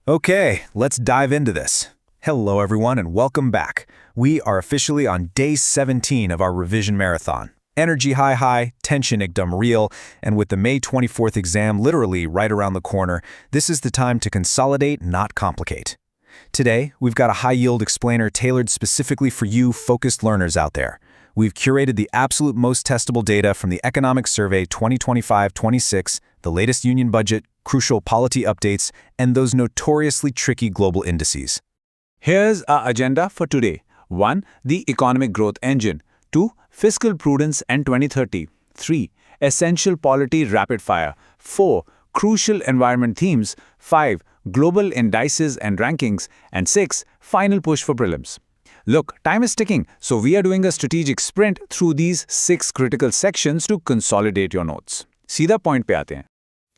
Okay, let's dive into this. Hello everyone and welcome back. We are officially on day 17 of our revision marathon. Energy high, tension ekdam real, and with the May 24th exam literally right around the corner, this is the time to consolidate, not complicate. Today, we've got a high-yield explainer tailored specifically for you focused learners out there. We've curated the absolute most testable data from the Economic Survey 2025-26, the latest union budget, crucial polity updates, and those notoriously tricky global indices. Here's our agenda for today. 1. The economic growth engine. 2. Fiscal Prudence and 2030. 3. Essential Polity Rapid Fire. 4. Crucial environment themes. 5. Global indices and rankings. And 6. Final push for prelims. Look, time is ticking, so we are doing a strategic sprint through these 6 critical sections to consolidate your notes. सीधा point पे आते हैं.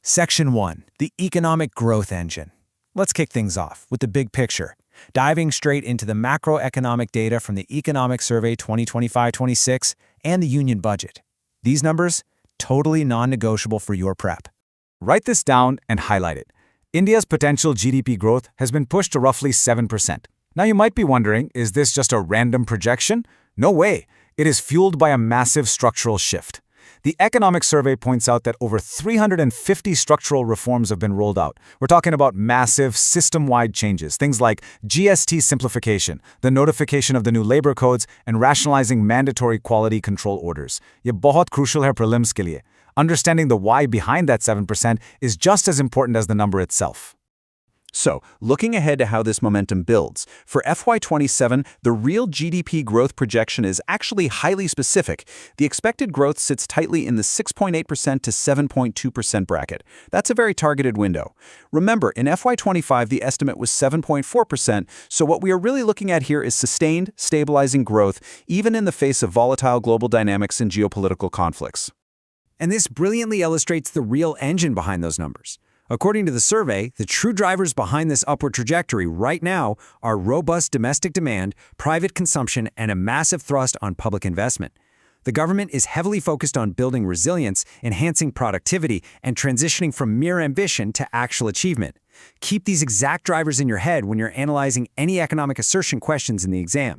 Section 1. The Economic Growth Engine. Let's kick things off with the big picture, diving straight into the macroeconomic data from the Economic Survey 2025-26 and the Union Budget. These numbers, totally non-negotiable for your prep. Write this down and highlight it. India's potential GDP growth has been pushed to roughly 7%. Now you might be wondering, is this just a random projection? No way. It is fueled by a massive structural shift. The Economic Survey points out that over 350 structural reforms have been rolled out. We're talking about massive, system-wide changes, things like GST simplification, the notification of the new labor codes, and rationalizing mandatory quality control orders. ये बहुत crucial है prelims के लिए. Understanding the why behind that 7% is just as important as the number itself. So, looking ahead to how this momentum builds, for FY27, the real GDP growth projection is actually highly specific. The expected growth sits tightly in the 6.8% to 7.2% bracket. That's a very targeted window. Remember, in FY25, the estimate was 7.4%, so what we are really looking at here is sustained, stabilizing growth, even in the face of volatile global dynamics and geopolitical conflicts. And this brilliantly illustrates the real engine behind those numbers. According to the survey, the true drivers behind this upward trajectory right now are robust domestic demand, private consumption, and a massive thrust on public investment. The government is heavily focused on building resilience, enhancing productivity, and transitioning from mere ambition to actual achievement. Keep these exact drivers in your head when you're analyzing any economic assertion questions in the exam.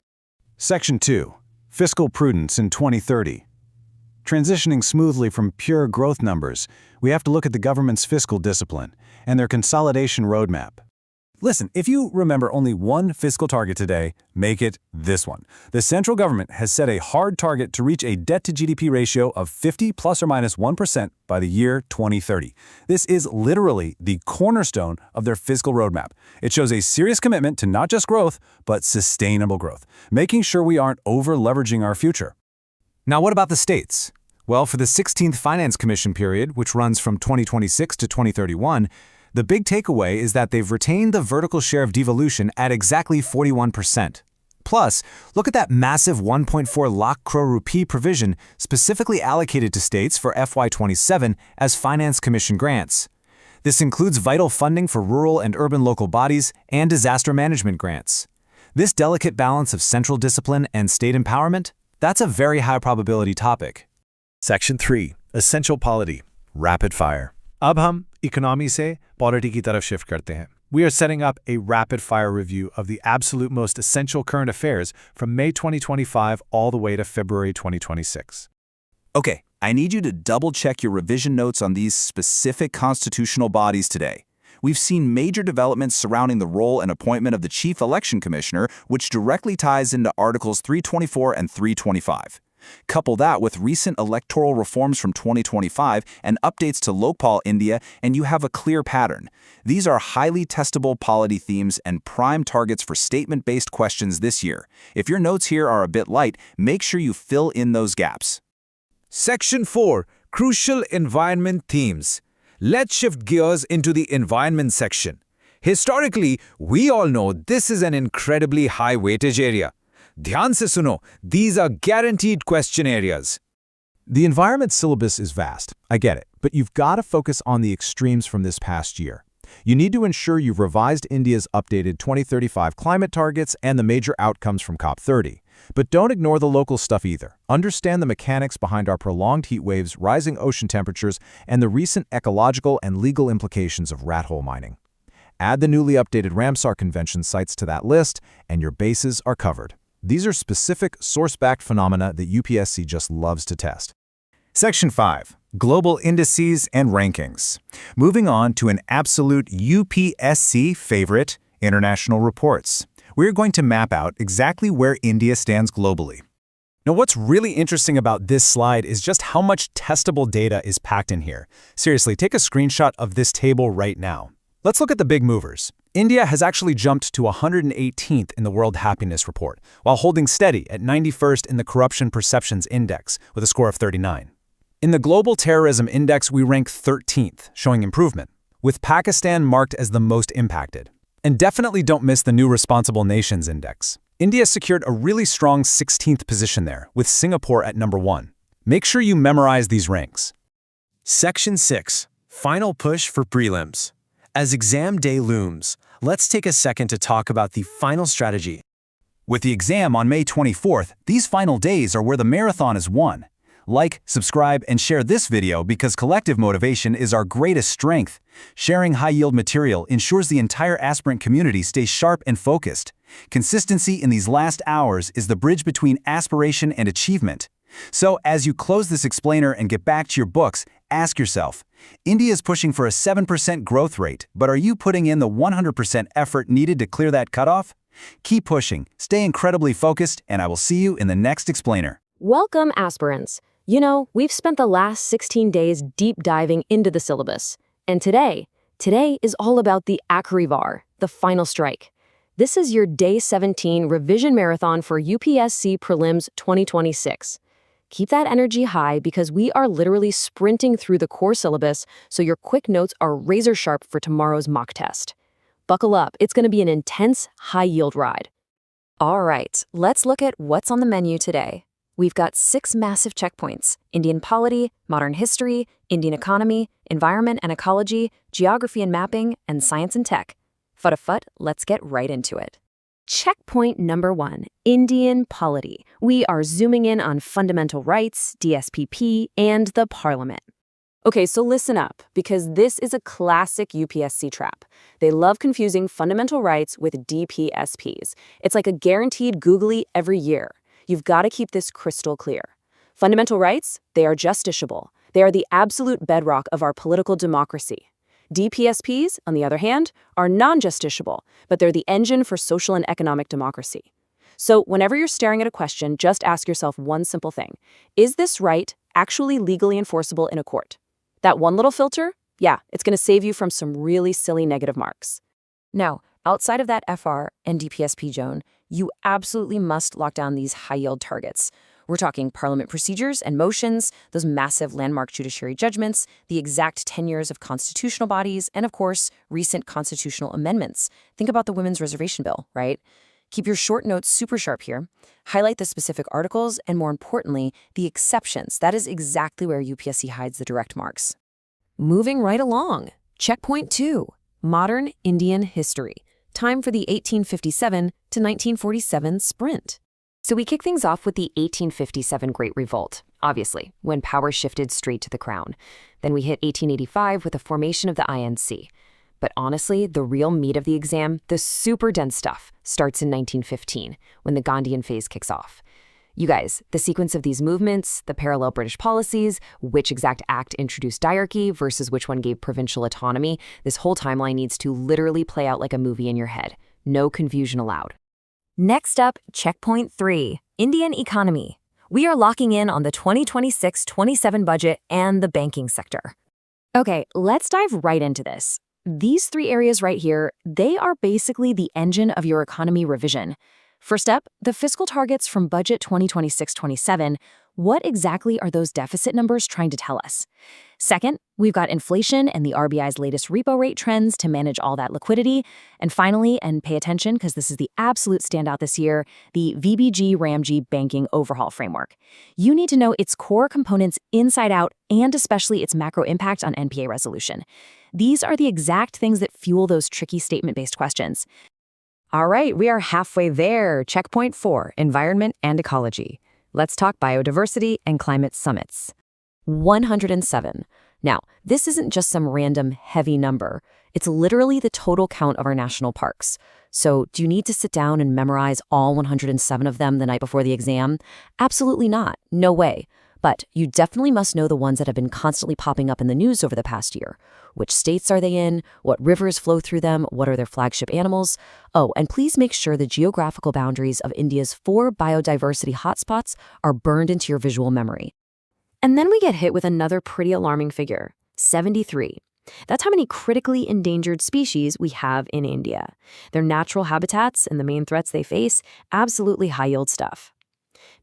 Section 2. Fiscal Prudence in 2030. Transitioning smoothly from pure growth numbers, we have to look at the government's fiscal discipline and their consolidation roadmap. Listen, if you remember only one fiscal target today, make it this one. The central government has set a hard target to reach a debt-to-GDP ratio of 50 plus or minus 1% by the year 2030. This is literally the cornerstone of their fiscal roadmap. It shows a serious commitment to not just growth, but sustainable growth, making sure we aren't over-leveraging our future. Now what about the states? Well, for the 16th Finance Commission period, which runs from 2026 to 2031, the big takeaway is that they've retained the vertical share of devolution at exactly 41%. Plus, look at that massive 1.4 lakh crore rupee provision specifically allocated to states for FY27 as Finance Commission grants. This includes vital funding for rural and urban local bodies and disaster management grants. This delicate balance of central discipline and state empowerment, that's a very high probability topic. Section 3. Essential Polity Rapid Fire. अब हम economy से polity की तरफ shift करते हैं. We are setting up a rapid-fire review of the absolute most essential current affairs from May 2025 all the way to February 2026. Okay, I need you to double-check your revision notes on these specific constitutional bodies today. We've seen major developments surrounding the role and appointment of the Chief Election Commissioner, which directly ties into Articles 324 and 325. Couple that with recent electoral reforms from 2025 and updates to Lokpal, India, and you have a clear pattern. These are highly testable polity themes and prime targets for statement-based questions this year. If your notes here are a bit light, make sure you fill in those gaps. Section 4. Crucial Environment Themes. Let's shift gears into the environment section. Historically, we all know this is an incredibly high weightage area. ध्यान से सुनो, these are guaranteed question areas. The environment syllabus is vast, I get it, but you've got to focus on the extremes from this past year. You need to ensure you've revised India's updated 2035 climate targets and the major outcomes from COP30. But don't ignore the local stuff either. Understand the mechanics behind our prolonged heat waves, rising ocean temperatures, and the recent ecological and legal implications of rat hole mining. Add the newly updated Ramsar Convention sites to that list, and your bases are covered. These are specific, source-backed phenomena that UPSC just loves to test. Section 5. Global Indices and Rankings. Moving on to an absolute UPSC favorite, international reports. We're going to map out exactly where India stands globally. Now, what's really interesting about this slide is just how much testable data is packed in here. Seriously, take a screenshot of this table right now. Let's look at the big movers. India has actually jumped to 118th in the World Happiness Report, while holding steady at 91st in the Corruption Perceptions Index with a score of 39. In the Global Terrorism Index, we rank 13th, showing improvement, with Pakistan marked as the most impacted. And definitely don't miss the new Responsible Nations Index. India secured a really strong 16th position there, with Singapore at number 1. Make sure you memorize these ranks. Section 6. Final push for prelims. As exam day looms, let's take a second to talk about the final strategy. With the exam on May 24th, these final days are where the marathon is won. Like, subscribe, and share this video because collective motivation is our greatest strength. Sharing high-yield material ensures the entire aspirant community stays sharp and focused. Consistency in these last hours is the bridge between aspiration and achievement. So, as you close this explainer and get back to your books, ask yourself, India is pushing for a 7% growth rate, but are you putting in the 100% effort needed to clear that cutoff? Keep pushing, stay incredibly focused, and I will see you in the next explainer. Welcome, aspirants. You know, we've spent the last 16 days deep diving into the syllabus. And today is all about the Akhrivar, the final strike. This is your Day 17 revision marathon for UPSC Prelims 2026. Keep that energy high because we are literally sprinting through the core syllabus so your quick notes are razor sharp for tomorrow's mock test. Buckle up, it's going to be an intense, high-yield ride. All right, let's look at what's on the menu today. We've got 6 massive checkpoints: Indian polity, modern history, Indian economy, environment and ecology, geography and mapping, and science and tech. Fut-a-fut, let's get right into it. Checkpoint number 1, Indian polity. We are zooming in on fundamental rights, DSPP, and the parliament. Okay, so listen up, because this is a classic UPSC trap. They love confusing fundamental rights with DPSPs. It's like a guaranteed googly every year. You've got to keep this crystal clear. Fundamental rights, they are justiciable. They are the absolute bedrock of our political democracy. DPSPs, on the other hand, are non-justiciable, but they're the engine for social and economic democracy. So whenever you're staring at a question, just ask yourself one simple thing. Is this right actually legally enforceable in a court? That one little filter? Yeah, it's going to save you from some really silly negative marks. Now, outside of that FR and DPSP zone, you absolutely must lock down these high-yield targets. We're talking parliament procedures and motions, those massive landmark judiciary judgments, the exact tenures of constitutional bodies, and of course, recent constitutional amendments. Think about the Women's Reservation Bill, right? Keep your short notes super sharp here. Highlight the specific articles, and more importantly, the exceptions. That is exactly where UPSC hides the direct marks. Moving right along. Checkpoint 2, modern Indian history. Time for the 1857 to 1947 sprint. So we kick things off with the 1857 Great Revolt, obviously, when power shifted straight to the crown. Then we hit 1885 with the formation of the INC. But honestly, the real meat of the exam, the super dense stuff, starts in 1915, when the Gandhian phase kicks off. You guys, the sequence of these movements, the parallel British policies, which exact act introduced diarchy versus which one gave provincial autonomy, this whole timeline needs to literally play out like a movie in your head. No confusion allowed. Next up, checkpoint 3, Indian economy. We are locking in on the 2026-27 budget and the banking sector. Okay, let's dive right into this. These 3 areas right here, they are basically the engine of your economy revision. First up, the fiscal targets from Budget 2026-27. What exactly are those deficit numbers trying to tell us? Second, we've got inflation and the RBI's latest repo rate trends to manage all that liquidity. And finally, and pay attention because this is the absolute standout this year, the VBG Ramgoolam banking overhaul framework. You need to know its core components inside out and especially its macro impact on NPA resolution. These are the exact things that fuel those tricky statement-based questions. All right, we are halfway there. Checkpoint 4, environment and ecology. Let's talk biodiversity and climate summits. 107. Now, this isn't just some random heavy number. It's literally the total count of our national parks. So, do you need to sit down and memorize all 107 of them the night before the exam? Absolutely not. No way. But you definitely must know the ones that have been constantly popping up in the news over the past year. Which states are they in? What rivers flow through them? What are their flagship animals? Oh, and please make sure the geographical boundaries of India's 4 biodiversity hotspots are burned into your visual memory. And then we get hit with another pretty alarming figure, 73. That's how many critically endangered species we have in India. Their natural habitats and the main threats they face, absolutely high-yield stuff.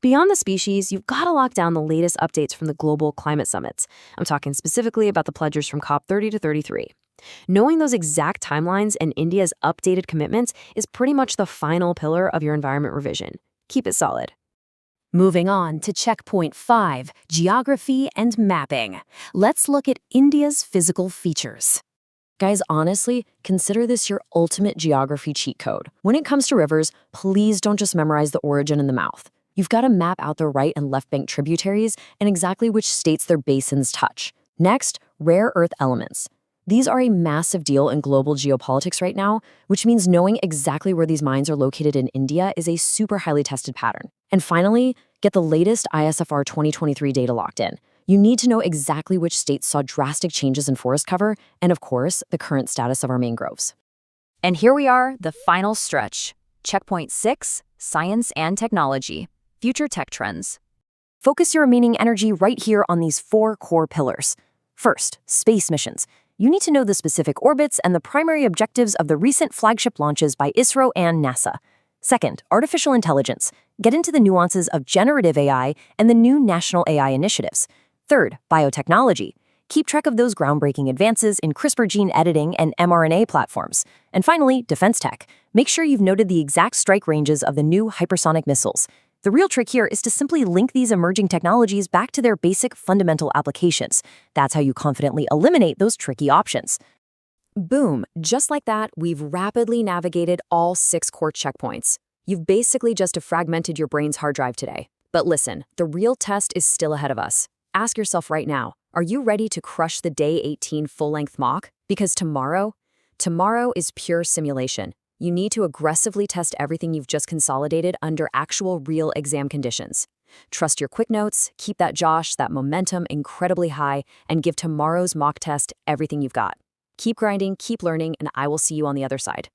Beyond the species, you've got to lock down the latest updates from the global climate summits. I'm talking specifically about the pledges from COP30 to 33. Knowing those exact timelines and India's updated commitments is pretty much the final pillar of your environment revision. Keep it solid. Moving on to checkpoint 5, geography and mapping. Let's look at India's physical features. Guys, honestly, consider this your ultimate geography cheat code. When it comes to rivers, please don't just memorize the origin and the mouth. You've got to map out the right and left bank tributaries and exactly which states their basins touch. Next, rare earth elements. These are a massive deal in global geopolitics right now, which means knowing exactly where these mines are located in India is a super highly tested pattern. And finally, get the latest ISFR 2023 data locked in. You need to know exactly which states saw drastic changes in forest cover and, of course, the current status of our mangroves. And here we are, the final stretch. Checkpoint 6, science and technology. Future tech trends. Focus your remaining energy right here on these 4 core pillars. First, space missions. You need to know the specific orbits and the primary objectives of the recent flagship launches by ISRO and NASA. Second, artificial intelligence. Get into the nuances of generative AI and the new national AI initiatives. Third, biotechnology. Keep track of those groundbreaking advances in CRISPR gene editing and mRNA platforms. And finally, defense tech. Make sure you've noted the exact strike ranges of the new hypersonic missiles. The real trick here is to simply link these emerging technologies back to their basic fundamental applications. That's how you confidently eliminate those tricky options. Boom, just like that, we've rapidly navigated all 6 core checkpoints. You've basically just fragmented your brain's hard drive today. But listen, the real test is still ahead of us. Ask yourself right now, are you ready to crush the Day 18 full-length mock? Because tomorrow is pure simulation. You need to aggressively test everything you've just consolidated under actual real exam conditions. Trust your quick notes, keep that momentum incredibly high, and give tomorrow's mock test everything you've got. Keep grinding, keep learning, and I will see you on the other side.